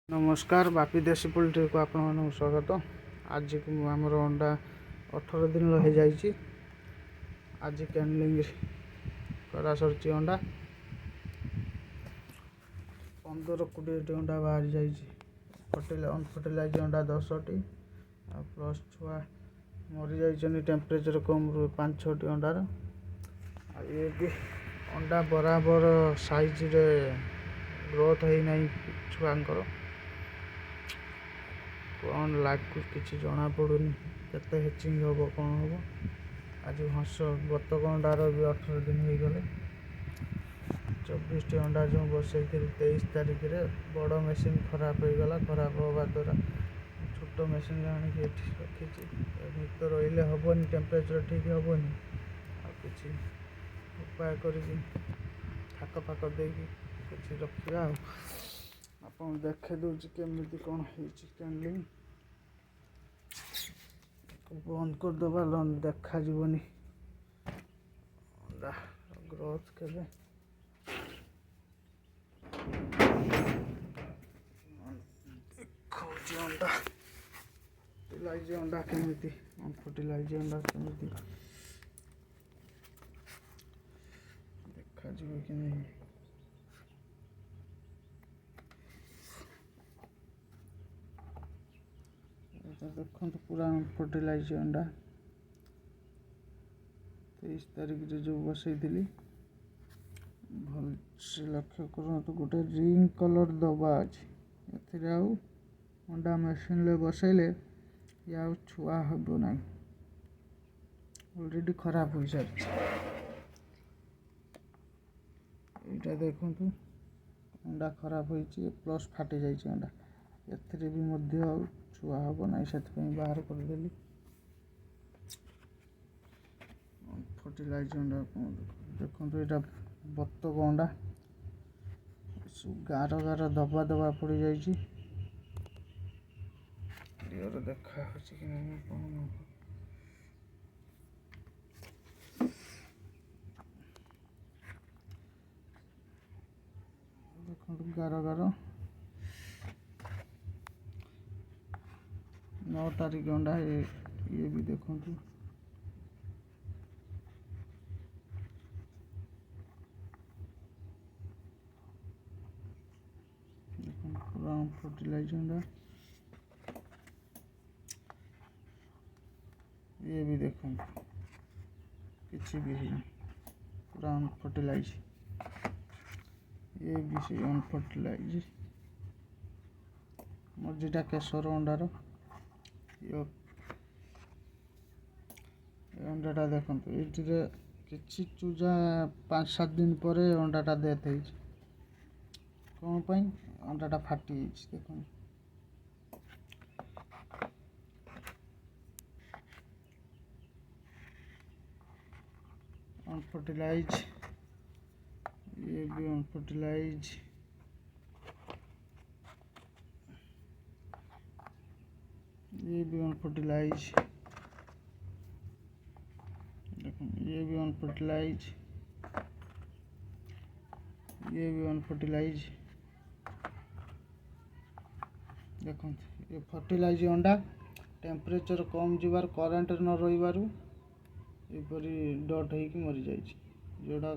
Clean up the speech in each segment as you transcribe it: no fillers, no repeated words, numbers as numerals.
नमस्कार बापी देसी पोल्ट्री को आपण मानक स्वागत। आज आमर अंडा 18 दिन हो जाइए। आज कैंडलिंग करा सर अंडा 15-20 अंडा बाहरी जाइए। अनफर्टिलाइज अंडा 10टी प्लस छुआ मरी जाइए टेम्परेचर कम 5-6टी अंडार। ये भी अंडा बराबर साइज रे ग्रोथ है नहीं छुआंकर कौन लागू किसी जना पड़ूनी केते हेचिंग हम कौन हम। आज हंस बतक अंडार भी 18 दिन हो गले। 24टी अंडा जो बसई 23 तारिख रे बड़ मेसीन खराब हो गला। खराब होगा द्वारा छोट मेसीन आनिक रखी तो रही हेनी टेम्परेचर ठीक हेनी कि उपाय कर थाक फाक दे कि रखा आप देखे दूसरी केमी कौन कैंडलिंग बंद करदे देखा जीवनी ग्रोथ के देखा अंडा फर्टिलाइज अंडा केमी अनफर्टिलाइज अंडा केमी देखा कि नहीं। देखो पूरा अनफर्टिलाइज अंडा 23 तारिख जो बसई भल से लक्ष्य कर गोटे रिंग कलर दबा अच्छे अंडा मेसीन ले बसैले या छुआ हम ना ऑलरेडी खराब हो सारी। यहाँ देखु अंडा खराब हो प्लस फाटी जाइए अंडा एथिरे भी मध्य छुआ हम ना से बाहर करदेली। फर्टिलाइज अंडा देखो यहाँ बतक अंडा गार गार दबा दबा पड़ जाइए। देखा कि नहीं कौन देखो गार गार 9 तारिख अंडा ये भी देखो पूरा फर्टिलाइज अंडा। ये भी देखो किसी भी है पूरा अनफर्टिलाइज। ये भी से अनफर्टिलाइज मर्जीटा केशर अंडार अंडाटा देखो ये किसी चूजा 5-7 दिन पर अंडाटा डेथ हो कौन पाई अंडाटा फाटी देखो। अनफर्टिलाइज ये भी अनफर्टिलाइज ये भी अनफर्टिलाइज देखो ये भी अनफर्टिलाइज ये भी अनफर्टिलाइज देखो ये फर्टिलाइज अंडा टेम्परेचर कम जीवार करंट न रही एपरी डट हो मरी जाइए जोड़ा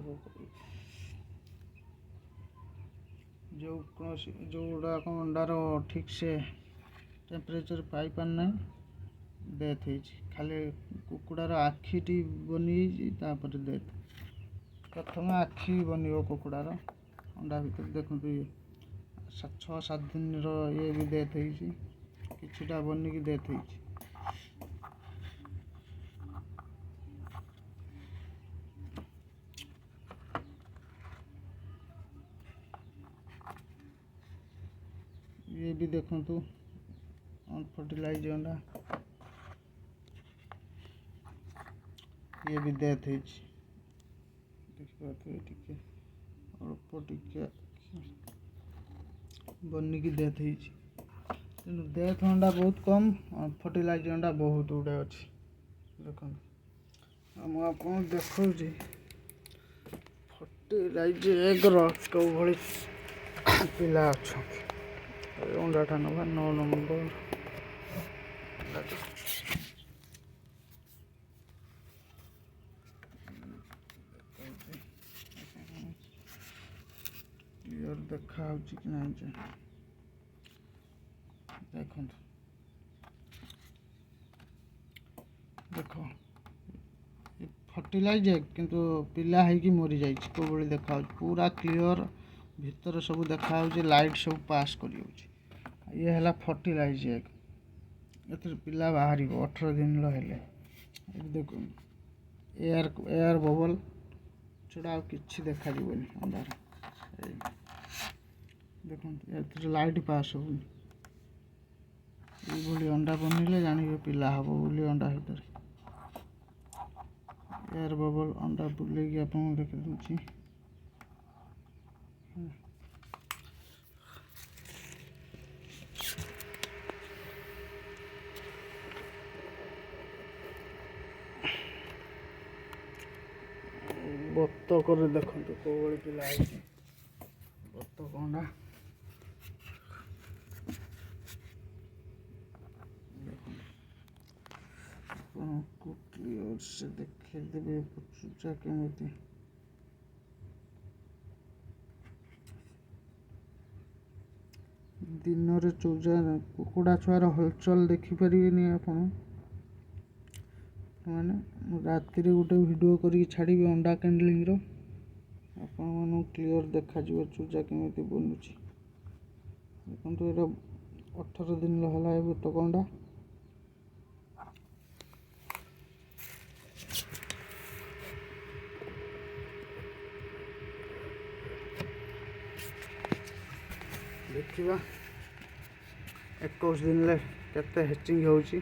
जोड़ाक अंडार ठीक से टेम्परेचर पाई पारना डेथ हो खाली कुकुड़ार आखिटी बनी डेथ प्रथम आखि बन कुकुड़ार अंडा भर देखो ये 6-7 दिन ये भी डेथ हो किछिटा बनिकी डेथ हो। ये भी देखो अनफर्टिलाइज अंडा ये भी डेथ हो देखिए अल्प टिके बनिकी डेथ हो डेथ अंडा बहुत कम फर्टिलाइज अंडा बहुत गुड़े अच्छे देखो मुझे देखो फर्टिलाइज एग्र कौ भली पिला अच्छा ଅଣ୍ଡାଟା ନେବା 9 ନମ୍ବର କ୍ଲିୟର ଦେଖାଯାଉଛି କି ନାହିଁ ଯେ ଦେଖନ୍ତୁ ଦେଖ ଫର୍ଟିଲାଇଜ କିନ୍ତୁ ପିଲା ହେଇକି ମରିଯାଇଛି କେଉଁଭଳି ଦେଖାଯାଉଛି ପୁରା କ୍ଲିଅର ଭିତରେ ସବୁ ଦେଖାଯାଉଛି ଲାଇଟ୍ ସବୁ ପାସ୍ କରିଯାଉଛି ଇଏ ହେଲା ଫର୍ଟିଲାଇଜ ଏଗ୍ ଏଥିରେ ପିଲା ବାହାରିବ 18 ଦିନର ହେଲେ ଦେଖନ୍ତୁ ଏୟାର ବବଲ ଛଡ଼ା ଆଉ କିଛି ଦେଖାଯିବନି ଅଣ୍ଡାରେ ଦେଖନ୍ତୁ ଏଥିରେ ଲାଇଟ୍ ପାସ୍ ହେଉନି এইଭଳି ଅଣ୍ଡା ବନେଇଲେ ଜାଣିବେ ପିଲା ହେବ ବୋଲି ଅଣ୍ଡା ଭିତରେ ଏୟାର ବବଲ ଅଣ୍ଡା ବୁଲେଇକି ଆପଣଙ୍କୁ ଦେଖିଦେଉଛି ବତକରେ ଦେଖନ୍ତୁ କେଉଁଭଳି ପିଲା ହେଇଛି ବତକ ଅଣ୍ଡା ଆପଣଙ୍କୁ କ୍ଲିୟର ସେ ଦେଖେଇଦେବେ ଚୁଚା କେମିତି ଦିନରେ କୁକୁଡ଼ା ଛୁଆର ହଲଚଲ ଦେଖିପାରିବେନି ଆପଣ ମାନେ ରାତିରେ ଗୋଟେ ଭିଡ଼ିଓ କରିକି ଛାଡ଼ିବି ଅଣ୍ଡା କ୍ୟାଣ୍ଡଲିଂର ଆପଣମାନଙ୍କୁ କ୍ଲିଅର ଦେଖାଯିବ ଚୁଜା କେମିତି ବନୁଛି ଦେଖନ୍ତୁ ଏଇଟା 18 ଦିନ ହେଲା ଏ ବତକ ଅଣ୍ଡା ଦେଖିବା 21 ଦିନରେ କେତେ ହେଚିଂ ହେଉଛି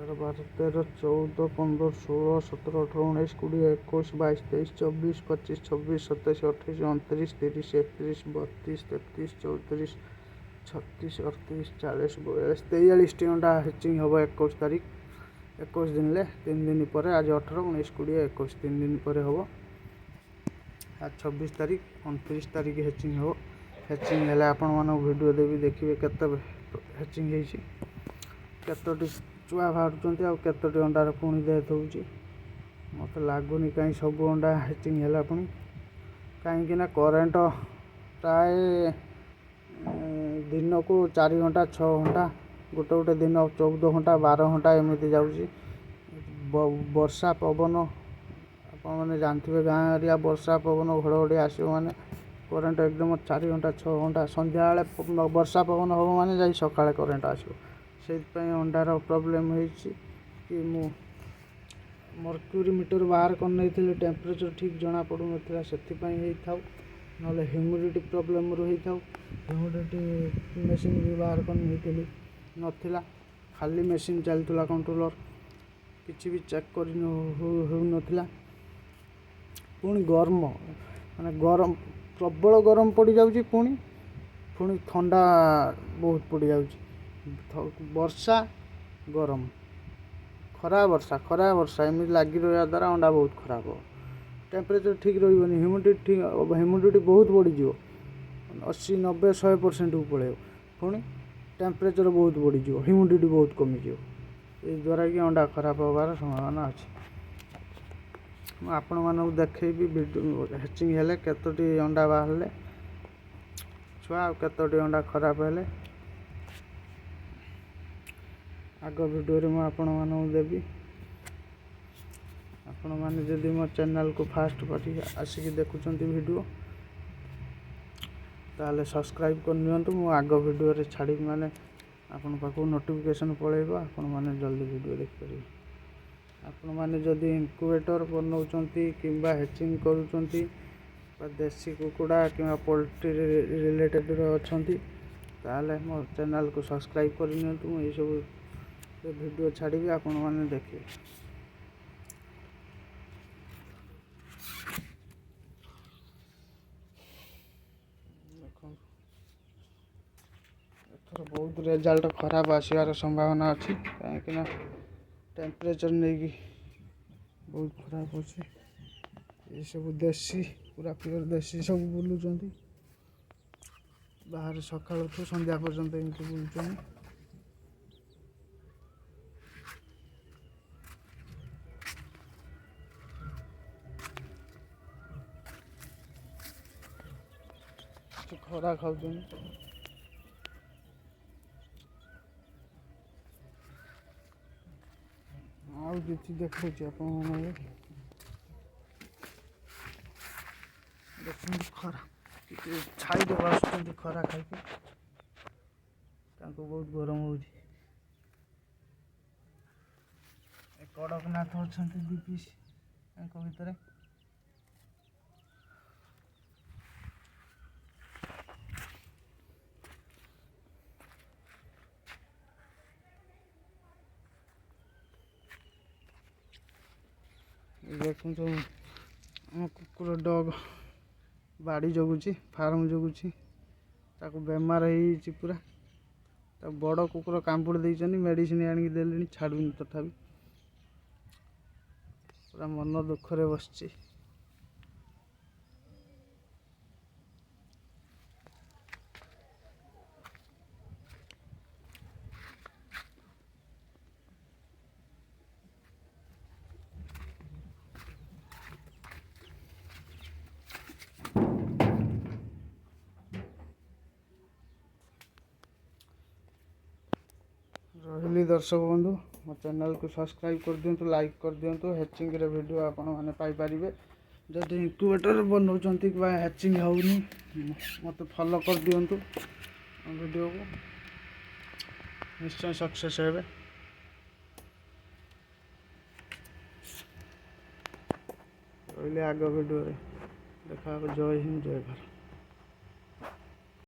11, 12, 13, 14, 15, 16, 17, 18, 19, 20, 21, 22, 23, 24, 25, 26, 27, 28, 29, 30, 31, 32, 33, 34, 36, 38, 40, 43ଟି ଅଣ୍ଡା ହେଚିଂ ହେବ 21 ତାରିଖ 21 ଦିନରେ 3 ଦିନ ପରେ ଆଜି 18, 19, 20, 21 3 ଦିନ ପରେ ହେବ ଆଜି 26 ତାରିଖ 29 ତାରିଖ ହେଚିଂ ହେବ ହେଚିଂ ହେଲେ ଆପଣମାନଙ୍କୁ ଭିଡ଼ିଓ ଦେବି ଦେଖିବେ କେତେ ହେଚିଂ ହେଇଛି କେତୋଟି ଛୁଆ ବାହାରୁଛନ୍ତି ଆଉ କେତୋଟି ଅଣ୍ଡାର ପୁଣି ଡେଥ୍ ହେଉଛି ମୋତେ ଲାଗୁନି କାହିଁ ସବୁ ଅଣ୍ଡା ହେଚିଂ ହେଲା ପୁଣି କାହିଁକିନା କରେଣ୍ଟ ପ୍ରାୟ ଦିନକୁ 4 ଘଣ୍ଟା 6 ଘଣ୍ଟା ଗୋଟେ ଦିନ 14 ଘଣ୍ଟା 12 ଘଣ୍ଟା ଏମିତି ଯାଉଛି ବର୍ଷା ପବନ ଆପଣମାନେ ଜାଣିଥିବେ ଗାଁ ଏରିଆ ବର୍ଷା ପବନ ଘଡ଼ଘଡ଼ି ଆସିବ ମାନେ କରେଣ୍ଟ ଏକଦମ 4 ଘଣ୍ଟା 6 ଘଣ୍ଟା ସନ୍ଧ୍ୟାବେଳେ ବର୍ଷା ପବନ ହେବ ମାନେ ଯାଇ ସକାଳେ କରେଣ୍ଟ ଆସିବ ସେଇଥିପାଇଁ ଅଣ୍ଡାର ପ୍ରୋବ୍ଲେମ୍ ହେଇଛି କି ମୁଁ ମର୍କ୍ୟୁରି ମିଟର ବାହାର କରିନେଇଥିଲି ଟେମ୍ପରେଚର ଠିକ୍ ଜଣାପଡ଼ୁନଥିଲା ସେଥିପାଇଁ ହେଇଥାଉ ନହେଲେ ହ୍ୟୁମିଡ଼ିଟି ପ୍ରୋବ୍ଲେମରୁ ହେଇଥାଉ ହ୍ୟୁମିଡ଼ିଟି ମେସିନ୍ ବି ବାହାର କରିନେଇଥିଲି ନଥିଲା ଖାଲି ମେସିନ୍ ଚାଲିଥିଲା କଣ୍ଟ୍ରୋଲର କିଛି ବି ଚେକ୍ କରି ହେଉନଥିଲା ପୁଣି ଗରମ ମାନେ ଗରମ ପ୍ରବଳ ଗରମ ପଡ଼ିଯାଉଛି ପୁଣି ଥଣ୍ଡା ବହୁତ ପଡ଼ିଯାଉଛି ବର୍ଷା ଗରମ ଖରା ବର୍ଷା ଏମିତି ଲାଗି ରହିବା ଦ୍ୱାରା ଅଣ୍ଡା ବହୁତ ଖରାପ ହେବ ଟେମ୍ପରେଚର ଠିକ୍ ରହିବନି ହ୍ୟୁମିଡ଼ିଟି ବହୁତ ବଢ଼ିଯିବ 80, 90, 100%କୁ ପଳେଇବ ପୁଣି ଟେମ୍ପରେଚର ବହୁତ ବଢ଼ିଯିବ ହ୍ୟୁମିଡ଼ିଟି ବହୁତ କମିଯିବ ଏଇ ଦ୍ୱାରା କି ଅଣ୍ଡା ଖରାପ ହେବାର ସମ୍ଭାବନା ଅଛି ମୁଁ ଆପଣମାନଙ୍କୁ ଦେଖେଇବି ହେଚିଂ ହେଲେ କେତୋଟି ଅଣ୍ଡା ବାହାରିଲେ ଛୁଆ ଆଉ କେତୋଟି ଅଣ୍ଡା ଖରାପ ହେଲେ ଆଗ ଭିଡ଼ିଓରେ ମୁଁ ଆପଣମାନଙ୍କୁ ଦେବି ଆପଣମାନେ ଯଦି ମୋ ଚ୍ୟାନେଲକୁ ଫାଷ୍ଟ କରି ଆସିକି ଦେଖୁଛନ୍ତି ଭିଡ଼ିଓ ତାହେଲେ ସବସ୍କ୍ରାଇବ୍ କରିନିଅନ୍ତୁ ମୁଁ ଆଗ ଭିଡ଼ିଓରେ ଛାଡ଼ିବି ମାନେ ଆପଣଙ୍କ ପାଖକୁ ନୋଟିଫିକେସନ୍ ପଳେଇବ ଆପଣମାନେ ଜଲ୍ଦି ଭିଡ଼ିଓ ଦେଖିପାରିବେ ଆପଣମାନେ ଯଦି ଇନକ୍ୟୁବେଟର୍ ବନାଉଛନ୍ତି କିମ୍ବା ହେଚିଂ କରୁଛନ୍ତି ବା ଦେଶୀ କୁକୁଡ଼ା କିମ୍ବା ପୋଲଟ୍ରି ରିଲେଟେଡ଼୍ର ଅଛନ୍ତି ତାହେଲେ ମୋ ଚ୍ୟାନେଲକୁ ସବସ୍କ୍ରାଇବ୍ କରିନିଅନ୍ତୁ ମୁଁ ଏଇସବୁ ଭିଡ଼ିଓ ଛାଡ଼ିବି ଆପଣମାନେ ଦେଖିବେ ଦେଖନ୍ତୁ ଏଥର ବହୁତ ରେଜଲ୍ଟ ଖରାପ ଆସିବାର ସମ୍ଭାବନା ଅଛି କାହିଁକିନା ଟେମ୍ପରେଚର ନେଇକି ବହୁତ ଖରାପ ଅଛି ये सब देसी पूरा प्योर देसी सब बुलुचंती बाहर सकाळु ठू संध्या पर्यंत एमती बुलुचंती। खरा खाऊं आउ किसी देखा देखते खरा छाई आस खरा खाई बहुत गरम हो कड़कनाथ अच्छा दी पीस भितर देखो तो कुकुर डग बाड़ी जगुची फार्म जगुची ताको बेमार हो पूरा बड़ कुकुर कांपुड़ देइछनी मेडिसिन आनी देले छाड़ुनी तथापि पूरा मन दुख रे बसची। रही दर्शक बंधु मो चैनल को सब्सक्राइब कर दिंतु लाइक कर दिंतु हैचिंग रे वीडियो आपण माने पाई परिबे जदि इंक्यूबेटर बनाउछंती कि हैचिंग होउनी मत फॉलो कर दिंतु वीडियो को निश्चय सक्सेस हेबे। रहिले आग वीडियो रे देखा जय हिंद जय भारत।